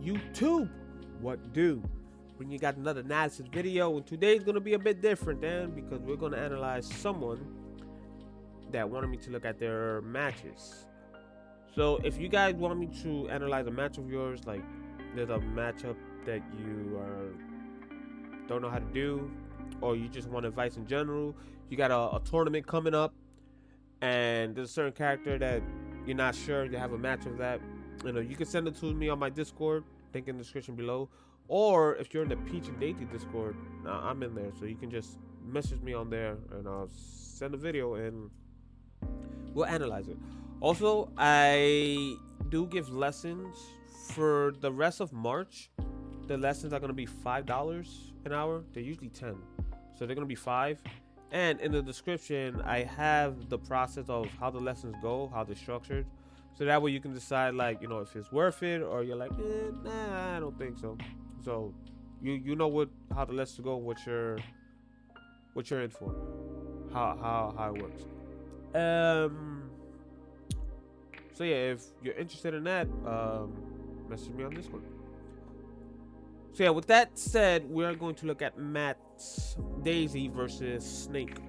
YouTube, what do? When you got another analysis video, and today's gonna be a bit different, then, because we're gonna analyze someone that wanted me to look at their matches. So if you guys want me to analyze a match of yours, like there's a matchup that you don't know how to do, or you just want advice in general, you got a tournament coming up, and there's a certain character that you're not sure, you have a match of that, you can send it to me on my Discord, link in the description below. Or if you're in the Peach and Daisy Discord, I'm in there, so you can just message me on there, and I'll send a video and we'll analyze it. Also, I do give lessons for the rest of March. The lessons are gonna be $5 an hour. They're usually 10, so they're gonna be 5. And in the description, I have the process of how the lessons go, how they're structured, so that way you can decide, like, if it's worth it, or you're like, nah, I don't think so. So you know how the lessons go, what you're in for, how it works. So yeah, if you're interested in that, message me on Discord. So yeah, with that said, we're going to look at Matt's Daisy versus Snake.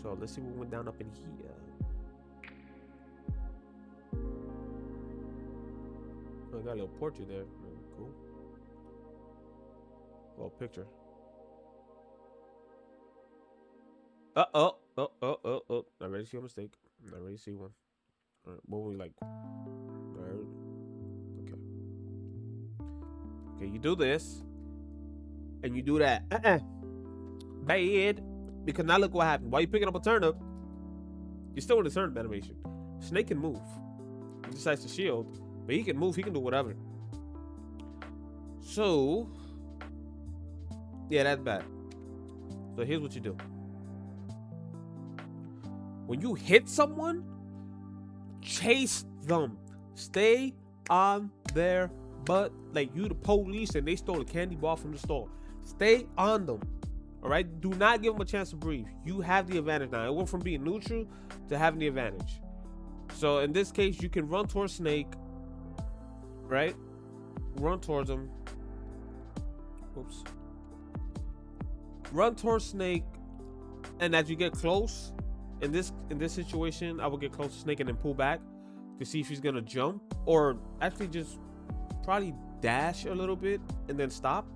So let's see what went down up in here. Oh, I got a little portrait there. Cool. Little picture. Oh. I already see a mistake. I already see one. All right, what were we like? Third. Okay, you do this, and you do that. Bad. Because now look what happened. While you're picking up a turnip, you're still in the turnip animation. Snake can move. He decides to shield, but he can move. He can do whatever. So, yeah, that's bad. So here's what you do. When you hit someone, chase them. Stay on their butt like you the police and they stole a candy bar from the store. Stay on them. All right? Do not give them a chance to breathe. You have the advantage now. It went from being neutral to having the advantage. So in this case, you can run towards Snake. Right? Run towards him. Oops. Run towards Snake, and as you get close, in this situation, I will get close to Snake and then pull back to see if he's gonna jump, or actually just probably dash a little bit and then stop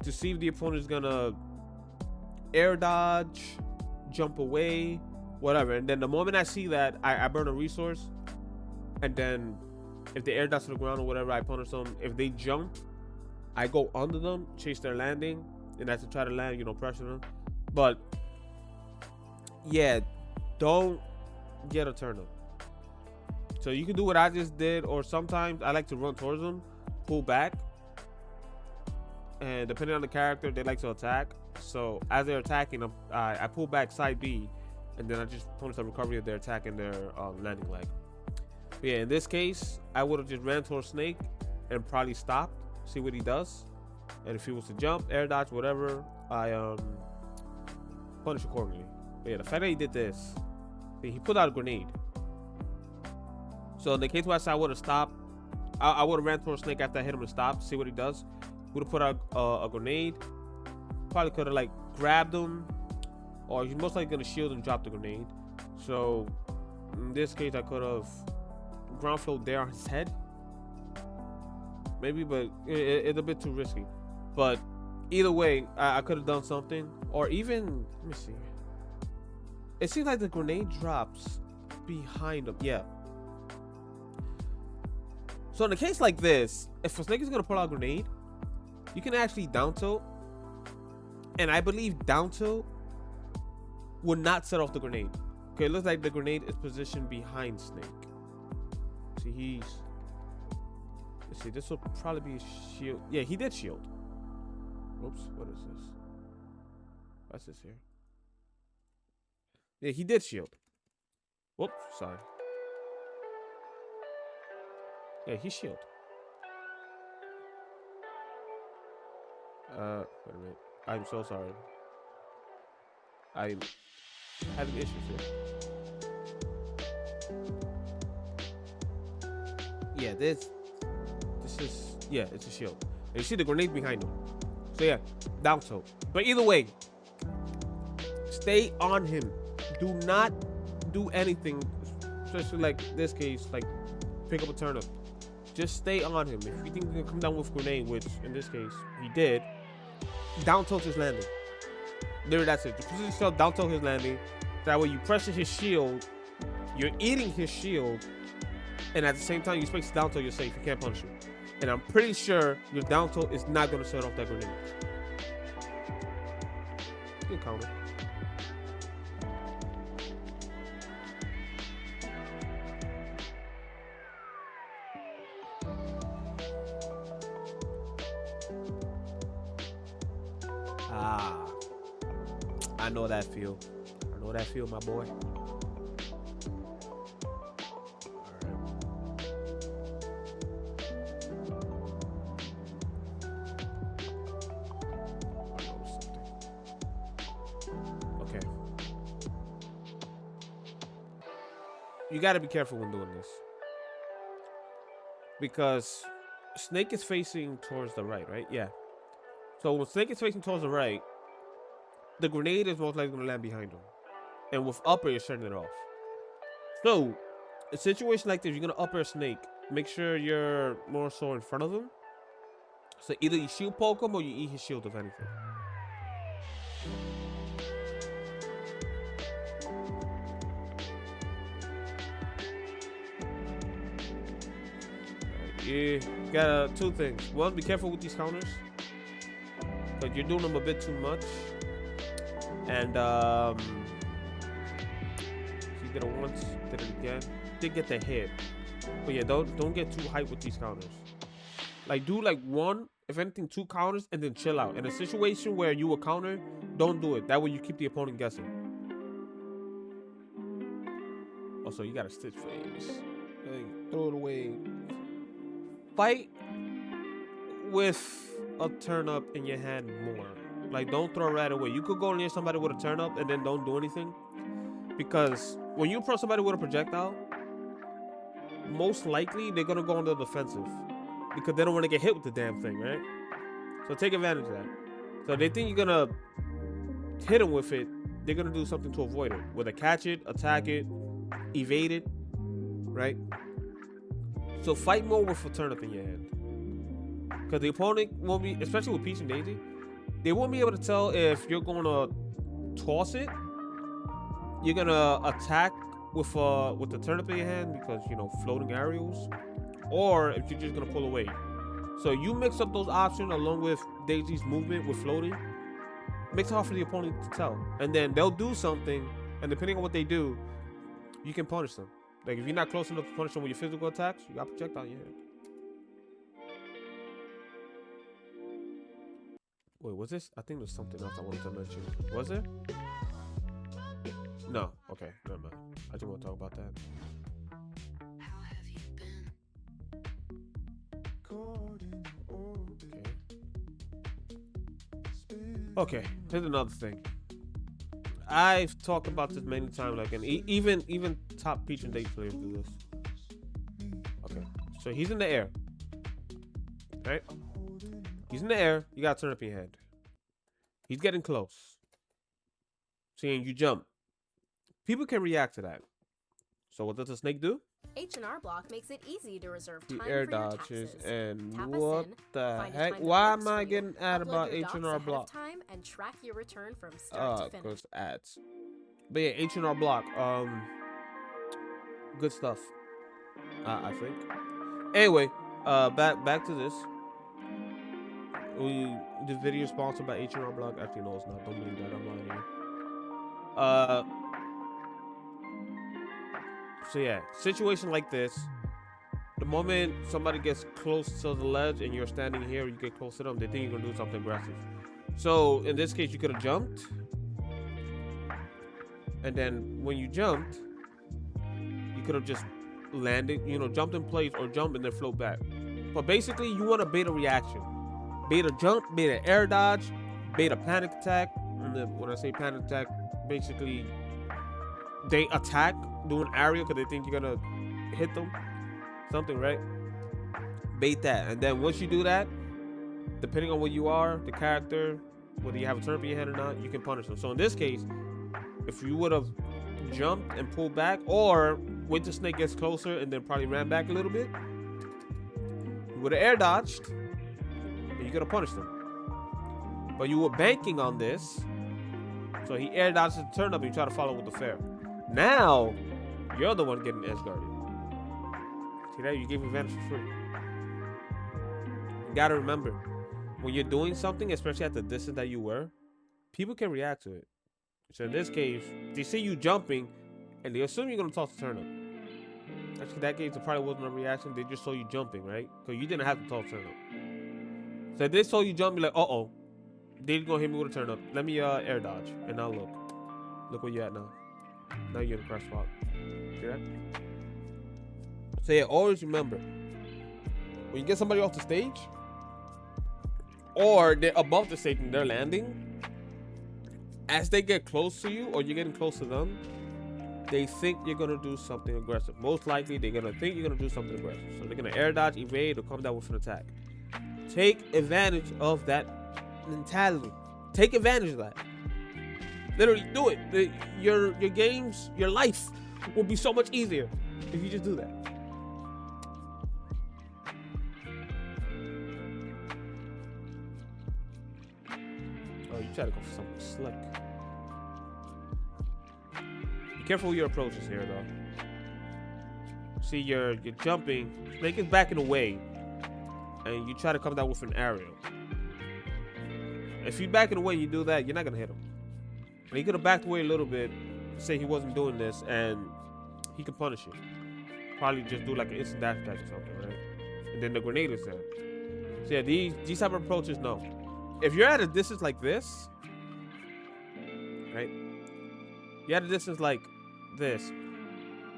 to see if the opponent is gonna air dodge, jump away, whatever. And then the moment I see that, I burn a resource, and then if they air dodge to the ground or whatever, I punish them. If they jump, I go under them, chase their landing, and that's to try to land, pressure them. But yeah, don't get a turnip. So you can do what I just did, or sometimes I like to run towards them, pull back, and depending on the character, they like to attack. So as they're attacking, I pull back side B, and then I just punish the recovery of their attack and their landing leg. But yeah, in this case, I would have just ran towards Snake and probably stopped, see what he does, and if he was to jump, air dodge, whatever, I punish accordingly. But yeah, the fact that he did this, he put out a grenade. So in the case where I said I would have stopped, I would have ran towards Snake after I hit him and stopped, see what he does. Would have put out a grenade. Probably could have grabbed him, or he's most likely gonna shield and drop the grenade. So in this case, I could have ground float there on his head, maybe, but it's a bit too risky. But either way, I could have done something, or even, let me see. It seems like the grenade drops behind him. Yeah. So in a case like this, if a Snake is gonna pull out a grenade, you can actually down tilt, and I believe down tilt would not set off the grenade. Okay, it looks like the grenade is positioned behind Snake. See, let's see, this will probably be a shield. Yeah, he did shield. Oops, what is this? What's this here? Yeah, he did shield. Whoops, sorry. Yeah, he shielded. Wait a minute. I'm so sorry. I'm having issues here. Yeah, this is Yeah, it's a shield. And you see the grenades behind him. So yeah, down tilt. But either way, stay on him. Do not do anything, especially like this case, like pick up a turnip. Just stay on him. If you think he can come down with a grenade, which in this case he did, down tilt his landing. There, that's it. Just position yourself, down tilt his landing. That way you pressure his shield, you're eating his shield, and at the same time you space down tilt, you're safe. You can't punish him. And I'm pretty sure your down tilt is not gonna set off that grenade. You can counter. Ah, I know that feel. I know that feel, my boy. Okay. You got to be careful when doing this, because Snake is facing towards the right? Yeah. So when Snake is facing towards the right, the grenade is most likely going to land behind him. And with upper, you're shutting it off. So, a situation like this, you're going to upper Snake. Make sure you're more so in front of him. So either you shield poke him or you eat his shield, if anything. You got two things. One, be careful with these counters, but you're doing them a bit too much. And he did it once, did it again. Did get the hit, but yeah, don't get too hyped with these counters. Like, do like one, if anything, two counters, and then chill out. In a situation where you will counter, don't do it. That way you keep the opponent guessing. Also, you got a stitch phase. Throw it away. Fight with a turnip in your hand more. Like, don't throw it right away. You could go near somebody with a turnip and then don't do anything. Because when you approach somebody with a projectile, most likely they're going to go on the defensive. Because they don't want to get hit with the damn thing, right? So take advantage of that. So they think you're going to hit them with it. They're going to do something to avoid it. Whether catch it, attack it, evade it, right? So fight more with a turnip in your hand. Because the opponent won't be, especially with Peach and Daisy, they won't be able to tell if you're going to toss it, you're going to attack with the turnip in your hand because, you know, floating aerials, or if you're just going to pull away. So you mix up those options along with Daisy's movement with floating, makes it hard for the opponent to tell. And then they'll do something, and depending on what they do, you can punish them. Like, if you're not close enough to punish them with your physical attacks, you got projectile in your hand. Wait, was this? I think there's something else I wanted to mention. Was there? No. Okay, never mind. I just want to talk about that. How have you been? Okay, here's another thing. I've talked about this many times, like, and even top Peach and Date players do this. Okay, so he's in the air, right? He's in the air. You gotta turn up your head. He's getting close. Seeing you jump. People can react to that. So what does the snake do? H&R Block makes it easy to reserve He time air for your dodges, taxes. and Tap us what in, the find a heck? time that Why works am I for you, getting ad upload about your docs H&R ahead of Block? time and track your return from start to finish. Cause ads. But yeah, H&R Block. Good stuff. I think. Anyway, back to this. The video is sponsored by H&R Block. Actually, no, it's not. Don't believe that. I'm lying here. So yeah, situation like this. The moment somebody gets close to the ledge and you're standing here, you get close to them, they think you're gonna do something aggressive. So in this case, you could have jumped, and then when you jumped, you could have just landed, you know, jumped in place or jump and then float back. But basically, you want to bait a reaction, bait a jump, bait an air dodge, bait a panic attack. And then when I say panic attack, basically they attack, do an area because they think you're gonna hit them, something, right? bait that, and then once you do that, depending on what you are, the character, whether you have a turnip in your hand or not, you can punish them. So in this case, if you would have jumped and pulled back, or wait till Snake gets closer and then probably ran back a little bit, you would have air dodged, and you could have punished him. But you were banking on this, so he air dodges the turnip and you try to follow with the fair. Now, you're the one getting edge guarded. See that? You gave advantage for free. You gotta remember, when you're doing something, especially at the distance that you were, people can react to it. So in this case, they see you jumping, and they assume you're gonna toss the turnip. Actually, that case, it probably wasn't a reaction. They just saw you jumping, right? Because you didn't have to toss the turnip. So if they saw you jumping, like, uh-oh, they're gonna hit me with a turnip. Let me air dodge, and now look. Look where you're at now. Now you're in the crash spot. See that? So yeah, always remember, when you get somebody off the stage, or they're above the stage and they're landing, as they get close to you or you're getting close to them, they think you're gonna do something aggressive. Most likely, they're gonna think you're gonna do something aggressive. So they're gonna air dodge, evade, or come down with an attack. Take advantage of that mentality. Take advantage of that. Literally do it. Your games, your life will be so much easier if you just do that. Oh, you try to go for something slick. Be careful with your approaches here, though. See, you're jumping. Snake is backing away, and you try to come down with an aerial. If you backing away, you do that, you're not gonna hit him. And he could have backed away a little bit, say he wasn't doing this, and he could punish you. Probably just do like an instant dash attack or something, right? And then the grenade is there. So yeah, these type of approaches, no. If you're at a distance like this, right? You're at a distance like this,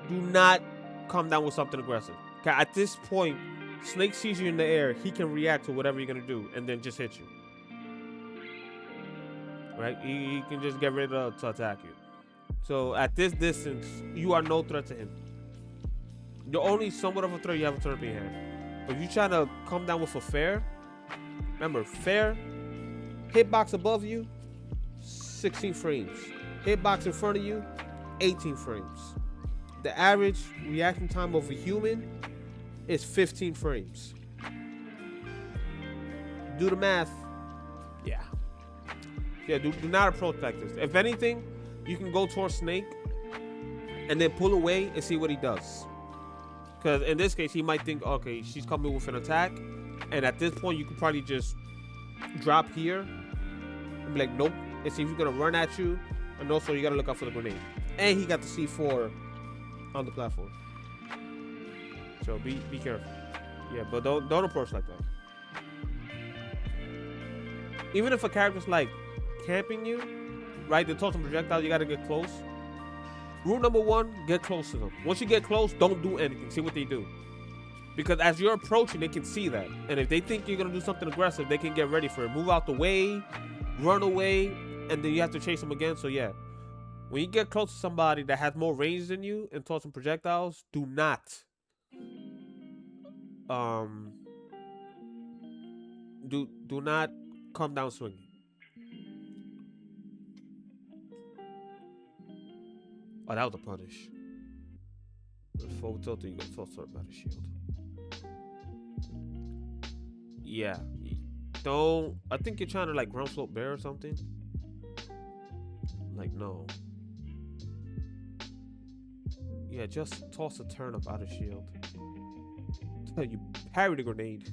do not come down with something aggressive. Okay, at this point, Snake sees you in the air, he can react to whatever you're gonna do and then just hit you. Right? He can just get ready to attack you. So at this distance, you are no threat to him. You're only somewhat of a threat. You have a turnip in your hand. But if you try to come down with a fair, remember, fair, hitbox above you, 16 frames. Hitbox in front of you, 18 frames. The average reaction time of a human is 15 frames. Do the math. Yeah, do not approach like this. If anything, you can go towards Snake and then pull away and see what he does. Because in this case, he might think, okay, she's coming with an attack. And at this point, you could probably just drop here and be like, nope. And see if he's going to run at you. And also, you got to look out for the grenade. And he got the C4 on the platform. So be careful. Yeah, but don't approach like that. Even if a character's like camping you, right? They toss some projectiles, you gotta get close. Rule number one, get close to them. Once you get close, don't do anything. See what they do. Because as you're approaching, they can see that. And if they think you're gonna do something aggressive, they can get ready for it. Move out the way, run away, and then you have to chase them again. So yeah, when you get close to somebody that has more range than you and toss some projectiles, do not do not come down swinging. Oh, that was a punish. Forward tilted, you got tossed by the shield. Yeah. Don't. I think you're trying to like ground slope bear or something. Like, no. Yeah, just toss a turnip out of shield. You parry the grenade.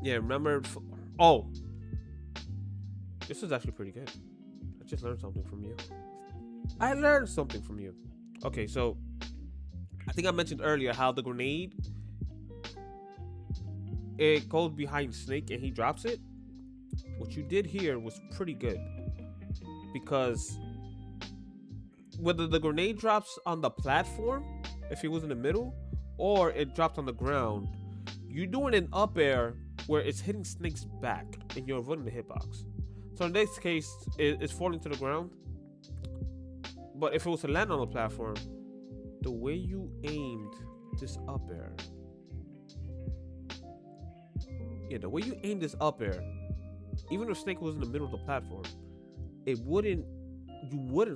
Yeah, remember. Oh. This is actually pretty good. I just learned something from you. I learned something from you. Okay, so I think I mentioned earlier how the grenade, it goes behind Snake and he drops it. What you did here was pretty good, because whether the grenade drops on the platform, if it was in the middle, or it dropped on the ground, you're doing an up air where it's hitting Snake's back and you're avoiding the hitbox. So in this case, it's falling to the ground. But if it was to land on the platform, the way you aimed this up air. Yeah, the way you aimed this up air, even if Snake was in the middle of the platform, you wouldn't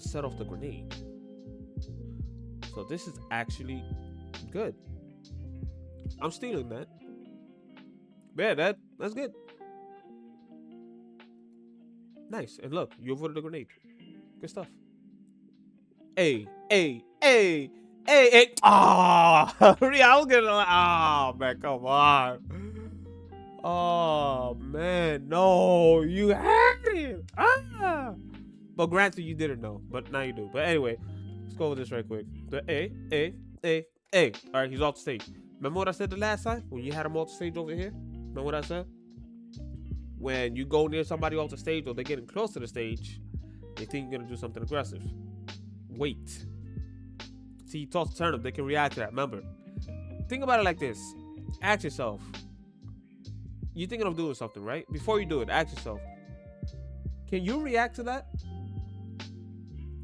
set off the grenade. So this is actually good. I'm stealing that. Yeah, that's good. Nice. And look, you avoided the grenade. Good stuff. Hey. Ah, I was gonna like, oh man, come on. Oh man, no, you had it. Ah. But granted, you didn't know, but now you do. But anyway, let's go over this right quick. The A. All right, he's off the stage. Remember what I said the last time when you had him off the stage over here? Remember what I said? When you go near somebody off the stage or they're getting close to the stage, they think you're gonna do something aggressive. Wait. See, you toss the turnip, they can react to that. Remember, think about it like this. Ask yourself. You're thinking of doing something, right? Before you do it, ask yourself, can you react to that?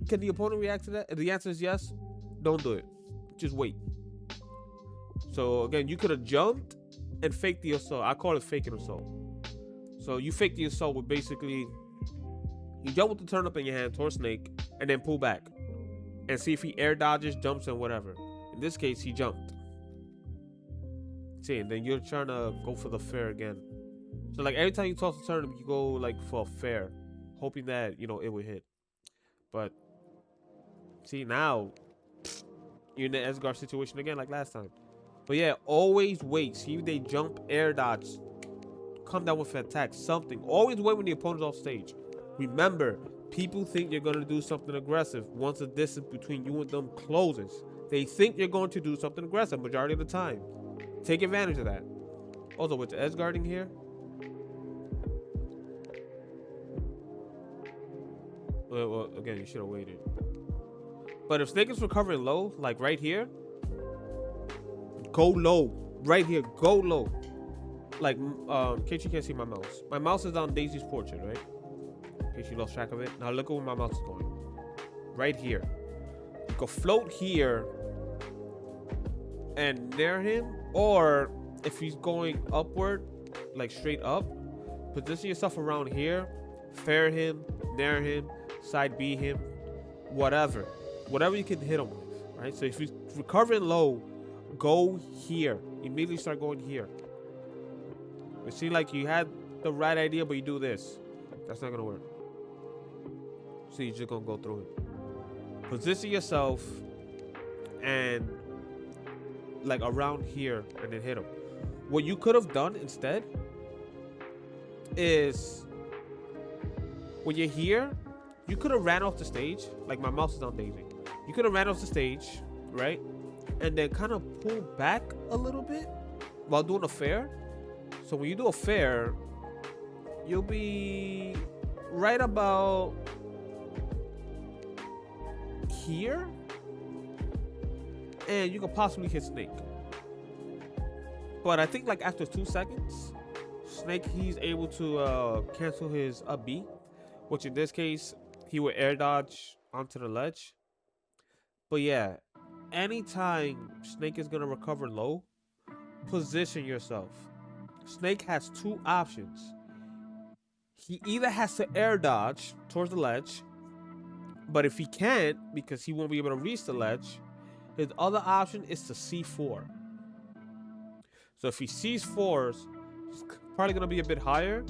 Can the opponent react to that? If the answer is yes, don't do it. Just wait. So again, you could have jumped and faked the assault. I call it faking assault. So you fake the assault with basically, you jump with the turnip in your hand towards Snake and then pull back and see if he air dodges, jumps, and whatever. In this case, he jumped. See, and then you're trying to go for the fair again. So like every time you toss the turnip, you go like for a fair, hoping that, you know, it will hit. But see, now you're in the Edgeguard situation again like last time. But yeah, always wait. See if they jump, air dodge, come down with an attack, something. Always wait when the opponent's off stage. Remember, people think you're going to do something aggressive once the distance between you and them closes. They think you're going to do something aggressive majority of the time. Take advantage of that. Also, with the edge guarding here, well, again, you should have waited. But if Snake is recovering low, like right here, go low. Right here, go low. Like, in case you can't see my mouse. My mouse is on Daisy's portrait, right? In case you lost track of it. Now look at where my mouse is going. Right here. You can float here and near him. Or if he's going upward, like straight up, position yourself around here. Fair him, near him, side B him, whatever. Whatever you can hit him with, right? So if he's recovering low, go here. Immediately start going here. It seems like you had the right idea, but you do this. That's not gonna work. So you're just gonna go through it. Position yourself and like around here and then hit him. What you could have done instead is when you're here, you could have ran off the stage. Like my mouse is on Daisy. You could have ran off the stage, right? And then kind of pull back a little bit while doing a fair. So when you do a fair, you'll be right about here. And you could possibly hit Snake. But I think like after 2 seconds, Snake, he's able to cancel his up B. Which in this case, he would air dodge onto the ledge. But yeah, anytime Snake is going to recover low, position yourself. Snake has two options. He either has to air dodge towards the ledge, but if he can't, because he won't be able to reach the ledge, his other option is to C4. So if he C4s, he's probably going to be a bit higher.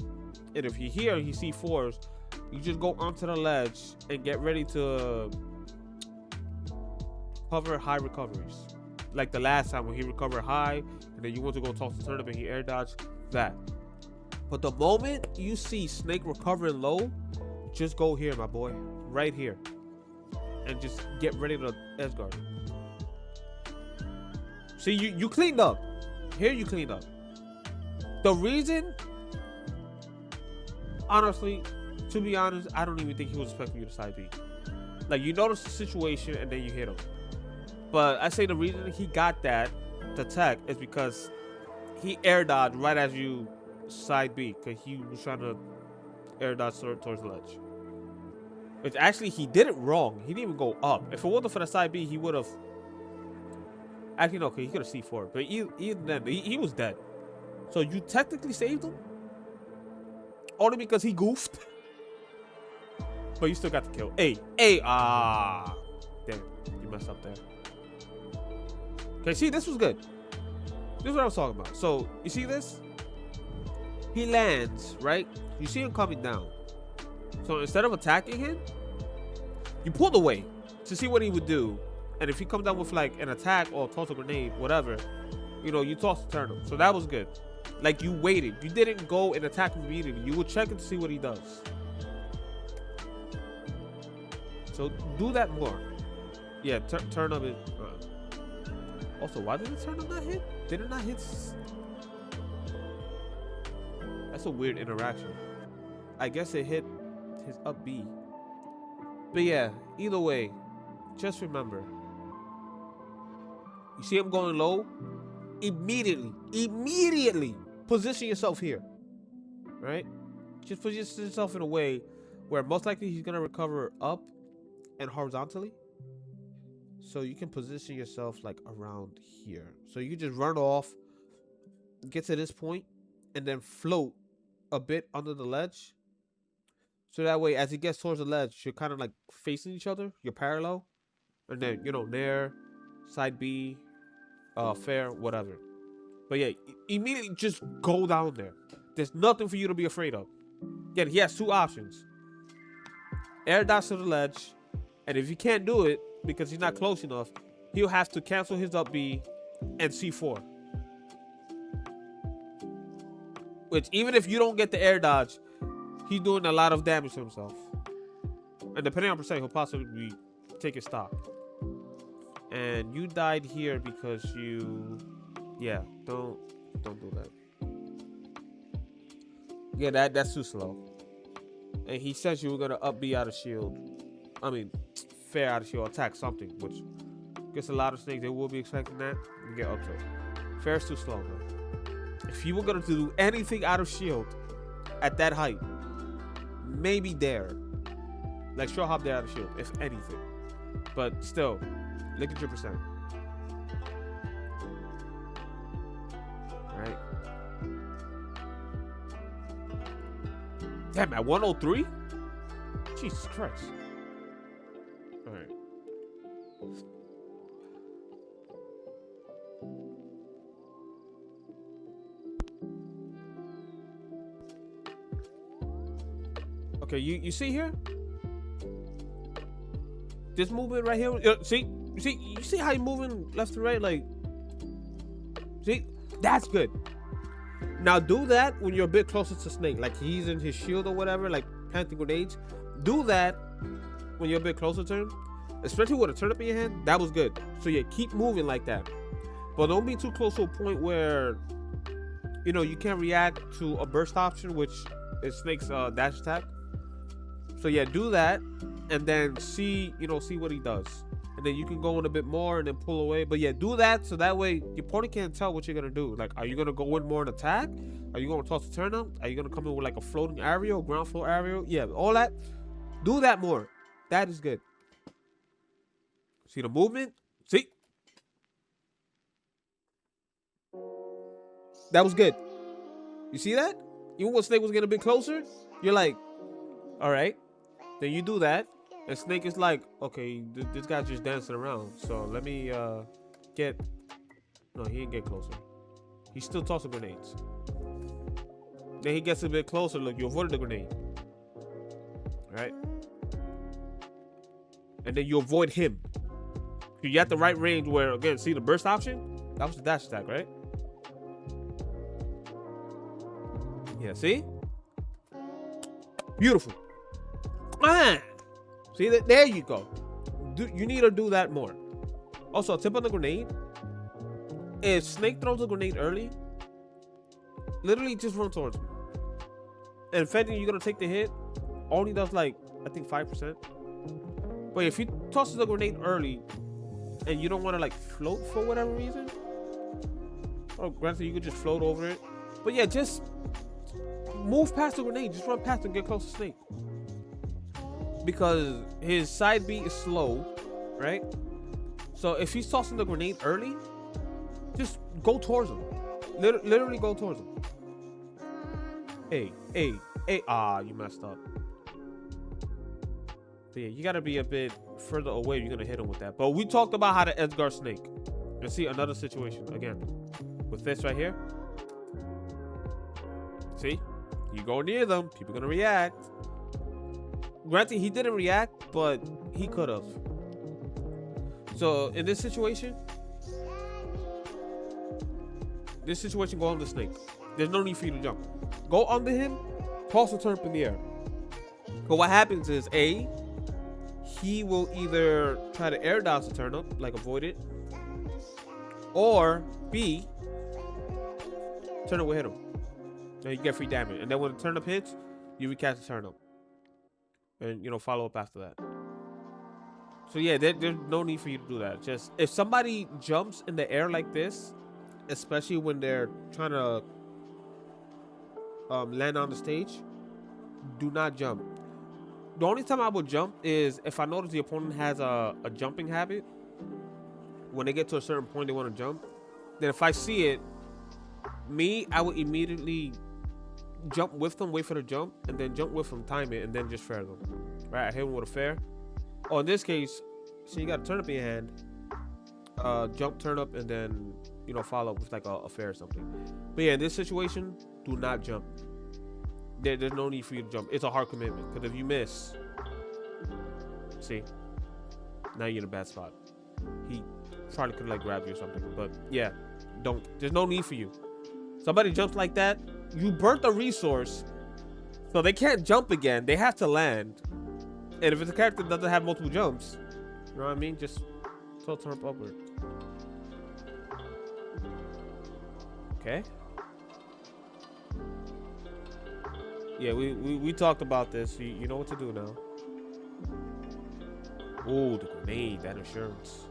And if he here, he C4s, you just go onto the ledge and get ready to cover high recoveries. Like the last time when he recovered high, and then you want to go toss the turnip and he air dodged that. But the moment you see Snake recovering low, just go here, my boy. Right here. And just get ready to edge guard. See, you cleaned up. Here you cleaned up. The reason, honestly, to be honest, I don't even think he was expecting you to side B. Like, you notice the situation and then you hit him. But I say the reason he got that, the tech, is because he air dodged right as you side B. Because he was trying to air dodge towards the ledge. Which actually, he did it wrong. He didn't even go up. If it wasn't for the side B, he would have Actually, no, okay, he could have C4, but even then, he was dead. So you technically saved him, only because he goofed. But you still got the kill. Hey, damn, you messed up there. Okay, see, this was good. This is what I was talking about. So you see this? He lands, right? You see him coming down. So instead of attacking him, you pulled away to see what he would do. And if he comes down with like an attack or toss a grenade, whatever, you know, you toss the turnip. So that was good. Like you waited. You didn't go and attack him immediately. You would check it to see what he does. So do that more. Yeah, turnip is. Also, why did the turnip not hit? Did it not hit? That's a weird interaction. I guess it hit his up B. But yeah, either way, just remember. You see him going low? Immediately position yourself here. Right? Just position yourself in a way where most likely he's gonna recover up and horizontally. So you can position yourself like around here. So you can just run off, get to this point, and then float a bit under the ledge. So that way, as he gets towards the ledge, you're kind of like facing each other. You're parallel. And then, you know, Nair, side B, fair, whatever. But yeah, immediately just go down there. There's nothing for you to be afraid of. Again, he has two options. Air dodge to the ledge. And if he can't do it, because he's not close enough, he'll have to cancel his up B and C4. Which, even if you don't get the air dodge, he's doing a lot of damage to himself. And depending on percent, he'll possibly take his stock. And you died here because you... Yeah, don't do that. Yeah, that's too slow. And he says you were going to up B out of shield. I mean, fair out of shield, attack something, which gets a lot of snakes. They will be expecting that. You get up to it. Fair's too slow, man. If you were going to do anything out of shield at that height, maybe there. Like short hop there out of shield, if anything. But still, look at your percent. Alright. Damn, at 103? Jesus Christ. Alright. Okay, you see here? This movement right here. You see how you're moving left to right? Like, see? That's good. Now do that when you're a bit closer to Snake. Like he's in his shield or whatever, like planting grenades. Do that when you're a bit closer to him. Especially with a turnip in your hand. That was good. So yeah, keep moving like that. But don't be too close to a point where, you know, you can't react to a burst option, which is Snake's dash attack. So yeah, do that, and then see what he does, and then you can go in a bit more and then pull away. But yeah, do that so that way your opponent can't tell what you're gonna do. Like, are you gonna go in more in attack? Are you gonna toss the turn up? Are you gonna come in with like a floating aerial, ground floor aerial? Yeah, all that. Do that more. That is good. See the movement? See? That was good. You see that? Even when Snake was getting a bit closer, you're like, all right. Then you do that, and Snake is like, okay, this guy's just dancing around. So let me get... No, he didn't get closer. He's still tossing grenades. Then he gets a bit closer. Look, you avoided the grenade. Right? And then you avoid him. You're at the right range where, again, see the burst option? That was the dash attack, right? Yeah, see? Beautiful. Ah! See that? There you go. You need to do that more. Also, a tip on the grenade. If Snake throws a grenade early, literally just run towards me. And if anything, you're gonna take the hit. Only does like, I think 5%. But if he tosses the grenade early and you don't want to like float for whatever reason, or granted you could just float over it. But yeah, just move past the grenade. Just run past and get close to Snake. Because his side B is slow, right? So if he's tossing the grenade early, Just go towards him. Literally go towards him. Hey. Ah, you messed up. But yeah, you gotta be a bit further away. You're gonna hit him with that. But we talked about how to Edgar snake. Let's see another situation again with this right here. See, you go near them, people gonna react. Granted, he didn't react, but he could have. So in this situation, go on the snake. There's no need for you to jump. Go under him, toss the turnip in the air. But what happens is he will either try to air dodge the turnip, like avoid it, or B, turnip will hit him. And you get free damage. And then when the turnip hits, you recast the turnip. And, you know, follow up after that. So yeah, there's no need for you to do that. Just, if somebody jumps in the air like this, especially when they're trying to land on the stage, do not jump. The only time I would jump is if I notice the opponent has a jumping habit. When they get to a certain point, they want to jump. Then if I see it, I would immediately jump with them, wait for the jump, and then jump with them, time it, and then just fair them. Right, I hit them with a fair. Oh, in this case, so you got a turnip in your hand, jump, turnip, and then, you know, follow up with like a fair or something. But yeah, in this situation, do not jump. There's no need for you to jump. It's a hard commitment, because if you miss, see, now you're in a bad spot. He probably could like grab you or something, but yeah, don't. There's no need for you. Somebody jumps like that, you burnt the resource, so they can't jump again. They have to land. And if it's a character that doesn't have multiple jumps, you know what I mean? Just tilt turn upward. Okay. Yeah, we talked about this. You know what to do now. Oh, the grenade, that insurance.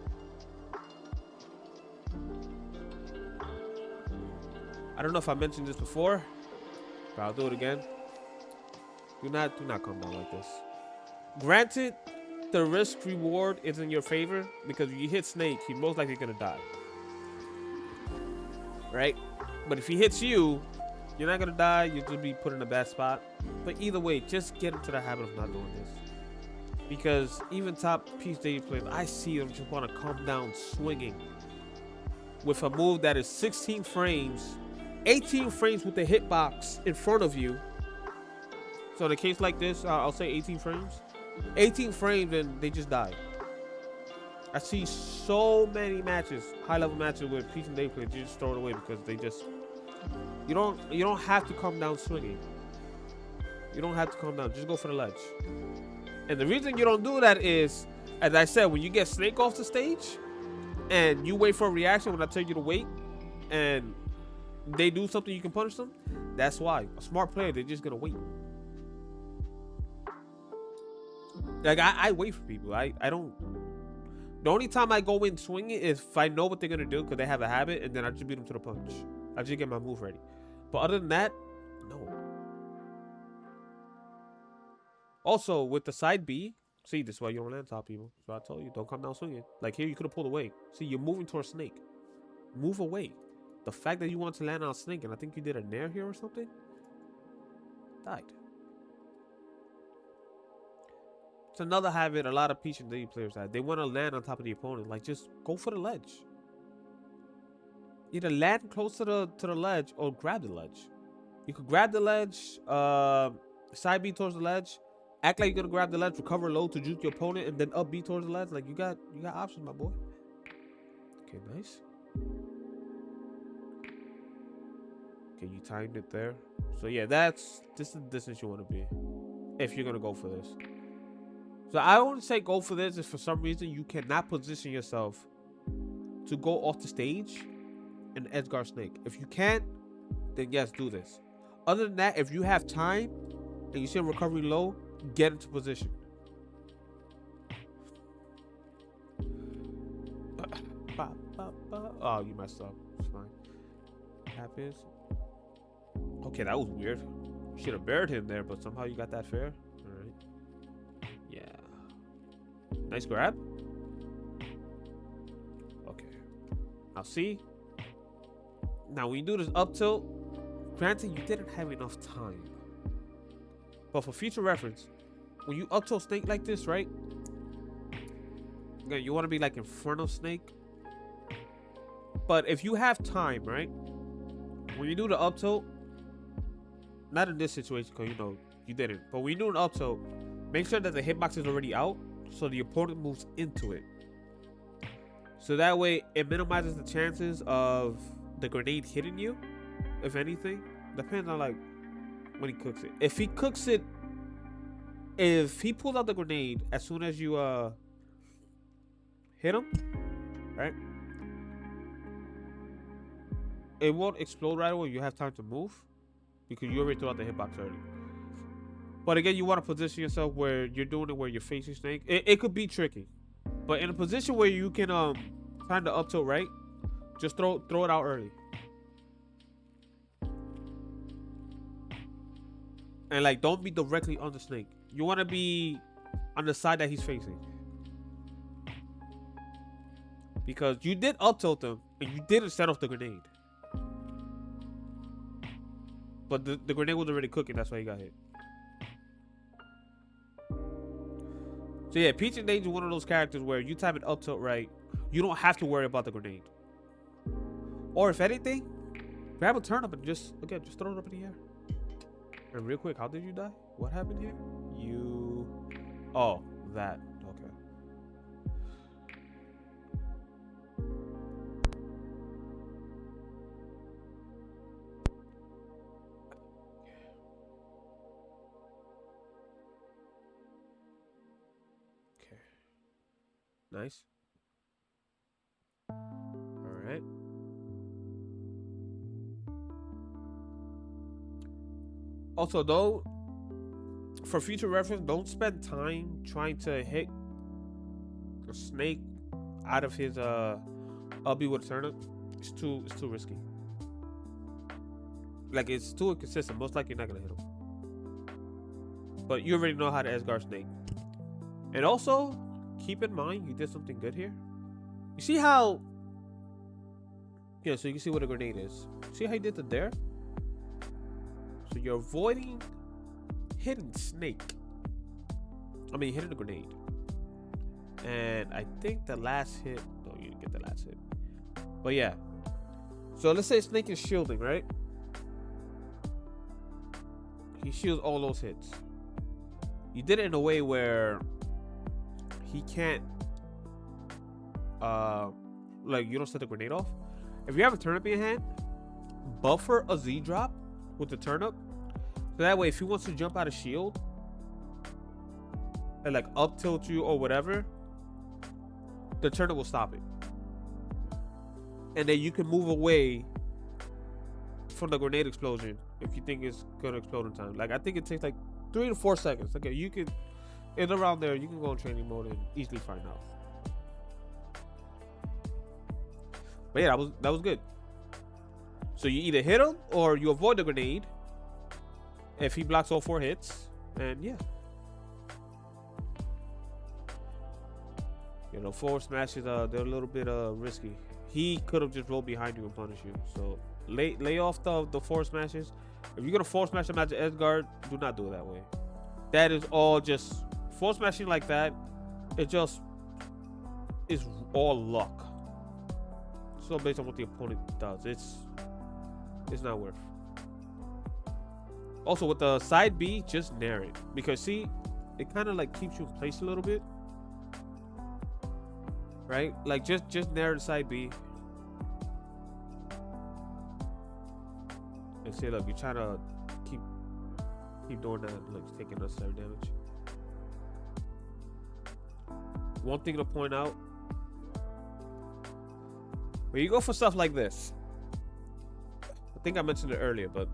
I don't know if I mentioned this before, but I'll do it again. Do not come down like this. Granted, the risk reward is in your favor because if you hit Snake, he's most likely gonna die. Right? But if he hits you, you're not gonna die, you'll just be put in a bad spot. But either way, just get into the habit of not doing this. Because even top-Pch daily players, I see them just want to come down swinging with a move that is 16 frames, 18 frames with the hitbox in front of you. So in a case like this, I'll say 18 frames. 18 frames and they just die. I see so many matches, high-level matches where Pch and daily players just throw it away because they just... You don't have to come down swinging. You don't have to come down. Just go for the ledge. And the reason you don't do that is, as I said, when you get Snake off the stage and you wait for a reaction when I tell you to wait and they do something you can punish them, that's why. A smart player, they're just going to wait. Like, I wait for people. I don't... The only time I go in swinging is if I know what they're going to do because they have a habit and then I just beat them to the punch. I just get my move ready. But other than that, no. Also, with the side B, see, this is why you don't land top people. So I told you, don't come down swinging. Like here, you could have pulled away. See, you're moving towards Snake. Move away. The fact that you want to land on Snake, and I think you did a nair here or something, died. It's another habit a lot of Pch and daily players have. They want to land on top of the opponent. Like, just go for the ledge. Either land close to the ledge or grab the ledge. You could grab the ledge, side B towards the ledge, act like you're gonna grab the ledge, recover low to juke your opponent, and then up B towards the ledge. Like you got options, my boy. Okay, nice. Okay, you timed it there. So yeah, this is the distance you want to be if you're gonna go for this. So I wouldn't say go for this if for some reason you cannot position yourself to go off the stage and Edgar Snake. If you can't, then yes, do this. Other than that, if you have time and you see him recovery low, get into position. Oh, you messed up. It's fine. Happens. Okay, that was weird. You should have buried him there, but somehow you got that fair. Alright. Yeah. Nice grab. Okay. Now see, Now, when you do this up tilt, granted, you didn't have enough time. But for future reference, when you up tilt Snake like this, right? Again, you want to be like in front of Snake. But if you have time, right? When you do the up tilt, not in this situation, because, you know, you didn't. But when you do an up tilt, make sure that the hitbox is already out, so the opponent moves into it. So that way, it minimizes the chances of the grenade hitting you, if anything. Depends on, like, when he cooks it. If he cooks it, if he pulls out the grenade as soon as you hit him, right? It won't explode right away. You have time to move because you already threw out the hitbox already. But again, you want to position yourself where you're doing it where you're facing Snake. It could be tricky, but in a position where you can time the up tilt right, just throw it out early. And like, don't be directly on the Snake. You want to be on the side that he's facing. Because you did up tilt him and you didn't set off the grenade. But the grenade was already cooking, that's why he got hit. So yeah, Peach and Danger is one of those characters where you time it up tilt right, you don't have to worry about the grenade. Or if anything, grab a turnip and just throw it up in the air. And real quick, how did you die? What happened here? Oh, that. Okay. Okay. Nice. All right. Also, though, for future reference, don't spend time trying to hit a Snake out of his LB with a turnip. It's too risky. Like, it's too inconsistent. Most likely, you're not gonna hit him. But you already know how to S-guard Snake. And also, keep in mind, you did something good here. You see how? Yeah, so you can see what a grenade is. See how you did the there? So you're avoiding hitting Snake. I mean, hitting the grenade. And I think the last hit... No, you didn't get the last hit. But yeah. So let's say Snake is shielding, right? He shields all those hits. You did it in a way where he can't... like, you don't set the grenade off. If you have a turnip in your hand, buffer a Z drop with the turnip, so that way if he wants to jump out of shield and like up tilt you or whatever, the turnip will stop it, and then you can move away from the grenade explosion if you think it's gonna explode in time. Like, I think it takes like 3 to 4 seconds. Okay, you can, in around there, you can go in training mode and easily find out. But yeah, that was good. So you either hit him or you avoid the grenade if he blocks all 4 hits. And yeah. You know, forward smashes, they're a little bit risky. He could have just rolled behind you and punished you. So lay off the forward smashes. If you're going to forward smash him at the edge guard, do not do it that way. That is all just... Forward smashing like that, it just is all luck. So based on what the opponent does, it's not worth. Also, with the side B, just nair it, because see, it kind of like keeps you in place a little bit, right? Like just nair the side B, and say, look, you're trying to keep doing that, like taking unnecessary damage. One thing to point out: when you go for stuff like this, I think I mentioned it earlier, but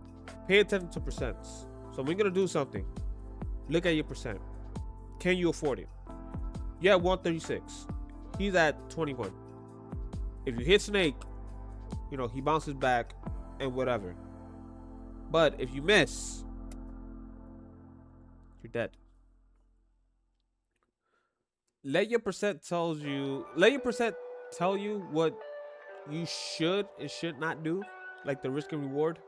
pay attention to percents. So when you're gonna do something, look at your percent. Can you afford it? You're at 136. He's at 21. If you hit Snake, you know, he bounces back and whatever. But if you miss, you're dead. Let your percent tell you what you should and should not do. like the risk and reward.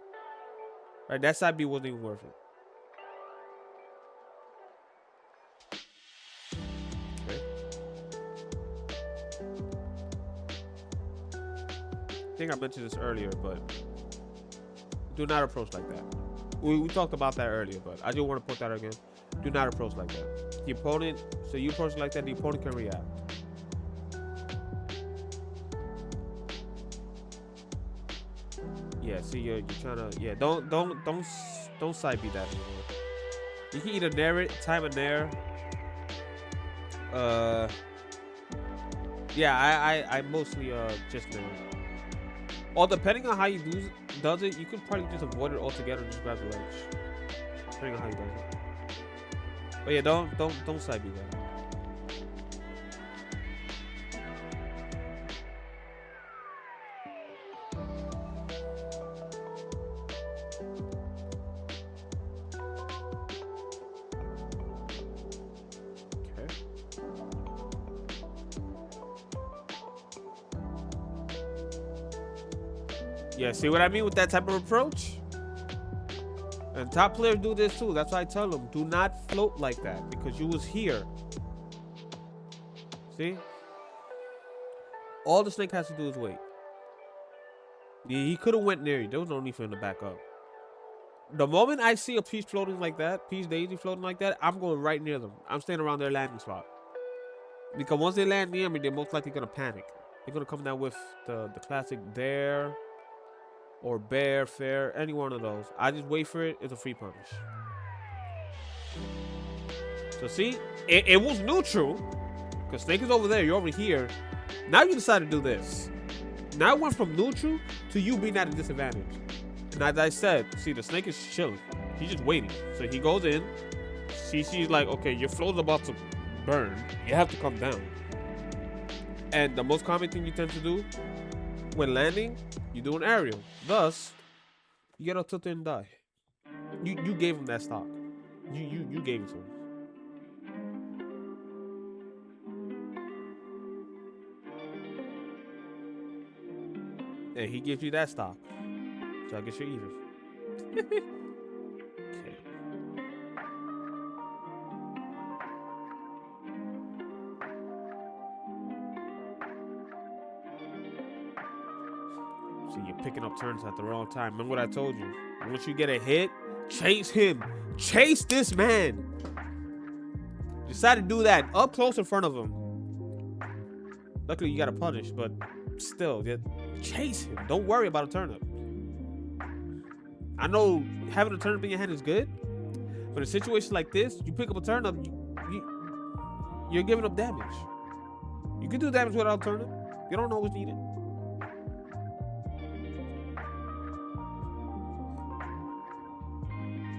Right, that side B wasn't even worth it. Okay. I think I mentioned this earlier, but do not approach like that. We talked about that earlier, but I just want to put that again. Do not approach like that. The opponent, so you approach like that, the opponent can react. Yeah, see, you're trying to, yeah, don't side B that anymore. You can either nair it, time a nair. Yeah, I mostly just nair it. Or depending on how you does it, you could probably just avoid it altogether and just grab the ledge. Depending on how you does it. But yeah, don't side B that. Yeah, see what I mean with that type of approach? And top players do this too. That's why I tell them, do not float like that because you was here. See? All the snake has to do is wait. Yeah, he could have went near you. There was no need for him to back up. The moment I see a piece floating like that, piece daisy floating like that, I'm going right near them. I'm staying around their landing spot. Because once they land near me, they're most likely going to panic. They're going to come down with the classic dare. Or bear, fair, any one of those. I just wait for it. It's a free punish. So see, it was neutral. Because snake is over there. You're over here. Now you decide to do this. Now it went from neutral to you being at a disadvantage. And as I said, see, the snake is chilling. He's just waiting. So he goes in. She's like, okay, your flow's about to burn. You have to come down. And the most common thing you tend to do when landing, you do an aerial. Thus, you get up tilted and die. You gave him that stock. You gave it to him. And he gives you that stock. So I guess you're even. Okay. You're picking up turns at the wrong time. Remember what I told you? Once you get a hit, chase him. Chase this man. Decide to do that up close in front of him. Luckily, you got to punish, but still, chase him. Don't worry about a turnip. I know having a turnip in your hand is good, but in a situation like this, you pick up a turnip, you're giving up damage. You can do damage without a turnip. You don't always need it.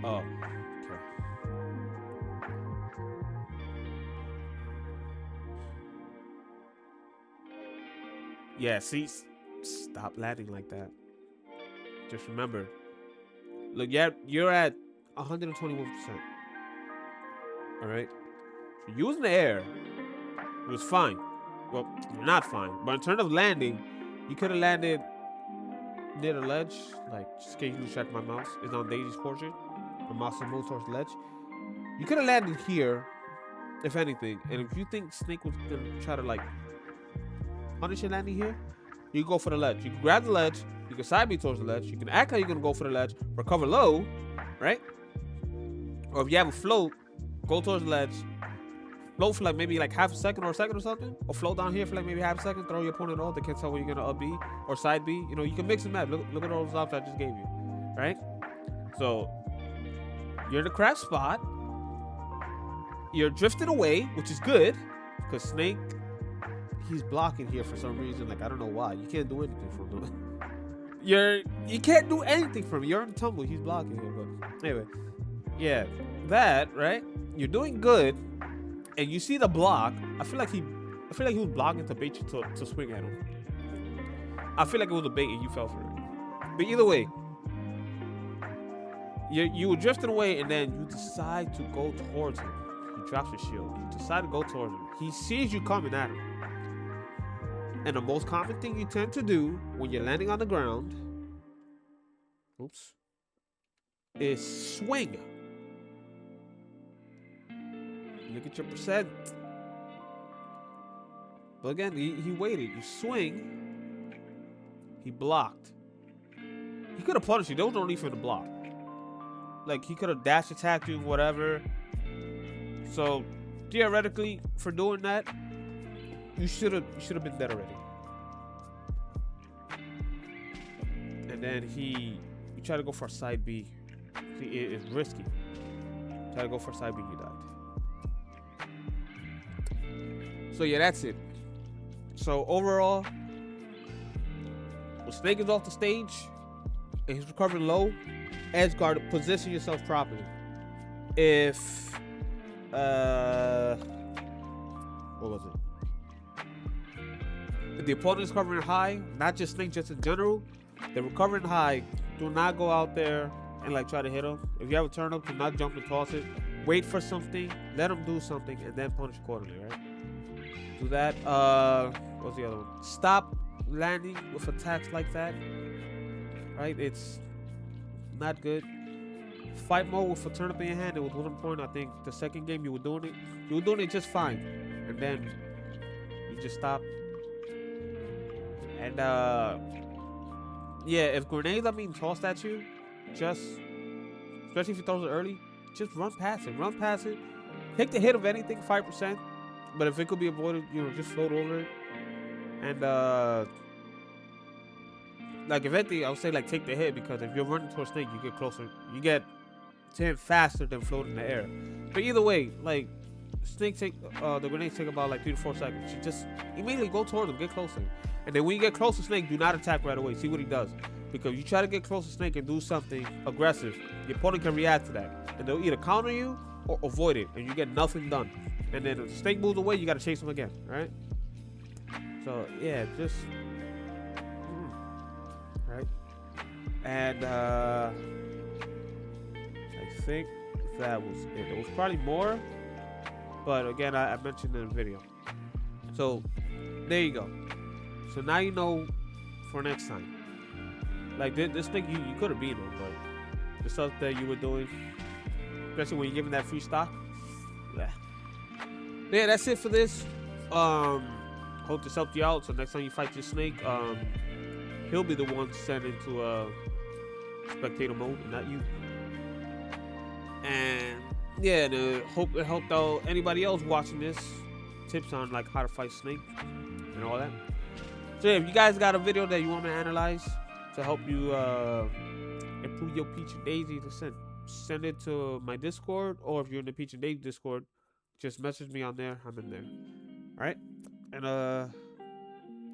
Oh, okay. Yeah, see, stop landing like that. Just remember. Look, you're at 121%. All right? You're using the air. It was fine. Well, you're not fine. But in terms of landing, you could have landed near the ledge. Like, just in case you check my mouse. It's on Daisy's portrait. The mouse is moved towards the ledge. You could have landed here, if anything. And if you think Snake was gonna try to like punish your landing here, you go for the ledge. You can grab the ledge. You can side B towards the ledge. You can act like you're gonna go for the ledge, recover low, right? Or if you have a float, go towards the ledge. Float for like maybe like half a second or something. Or float down here for like maybe half a second. Throw your opponent off. They can't tell where you're gonna up B or side B. You know, you can mix and match. Look at all those options I just gave you, right? So you're in the crap spot. You're drifting away, which is good, because Snake, he's blocking here for some reason. Like, I don't know why. You can't do anything from him. You can't do anything from him. You're in tumble. He's blocking here. But anyway, yeah, that right. You're doing good, and you see the block. I feel like he was blocking to bait you to swing at him. I feel like it was a bait and you fell for it. But either way. You were drifting away, and then you decide to go towards him. He drops his shield. You decide to go towards him. He sees you coming at him. And the most common thing you tend to do when you're landing on the ground oops, is swing. Look at your percent. But again, he waited. You swing. He blocked. He could have punished you. There was no need for him to block. Like, he could have dash attacked you, whatever. So, theoretically, for doing that, you should have been dead already. And then he tried to go for a side B. See, it's risky. Try to go for a side B, you died. So yeah, that's it. So overall, when Snake is off the stage and he's recovering low, edge guard, position yourself properly. If what was it? If the opponent is covering high, not just Snake, just in general, they're recovering high, do not go out there and like try to hit them. If you have a turn up, do not jump and toss it. Wait for something, let them do something, and then punish accordingly, right? Do that. What's the other one? Stop landing with attacks like that. Right? It's not good. Fight mode with a turn up in your hand. It was one point. I think the second game you were doing it. You were doing it just fine, and then you just stopped. And yeah, if grenades are being tossed at you, just especially if you throw it early, just run past it. Run past it. Take the hit of anything, 5%. But if it could be avoided, you know, just float over it. And like if anything, I would say like take the hit, because if you're running towards Snake, you get closer. You get to him faster than floating in the air. But either way, like Snake take the grenades take about like 3 to 4 seconds. You just immediately go towards him, get closer. And then when you get close to Snake, do not attack right away. See what he does. Because you try to get close to Snake and do something aggressive, the opponent can react to that. And they'll either counter you or avoid it, and you get nothing done. And then if the Snake moves away, you gotta chase him again, right? So yeah, just right. And I think that was it. It was probably more, but again, I mentioned in the video. So there you go. So now you know for next time. Like this thing, you could have beat him, but the stuff that you were doing, especially when you're giving that free stock. Yeah, that's it for this. Hope this helped you out. So next time you fight your Snake, he'll be the one sent into spectator mode, not you. And yeah, and hope it helped out anybody else watching this. Tips on like how to fight Snake and all that. So yeah, if you guys got a video that you want me to analyze to help you improve your Peach and Daisy, to send it to my Discord, or if you're in the Peach and Daisy Discord, just message me on there. I'm in there. All right. And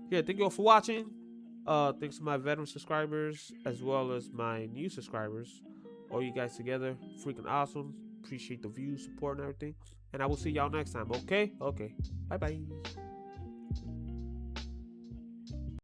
yeah, thank you all for watching. Thanks to my veteran subscribers as well as my new subscribers. All you guys together, freaking awesome. Appreciate the views, support, and everything. And I will see y'all next time. Okay. Bye bye.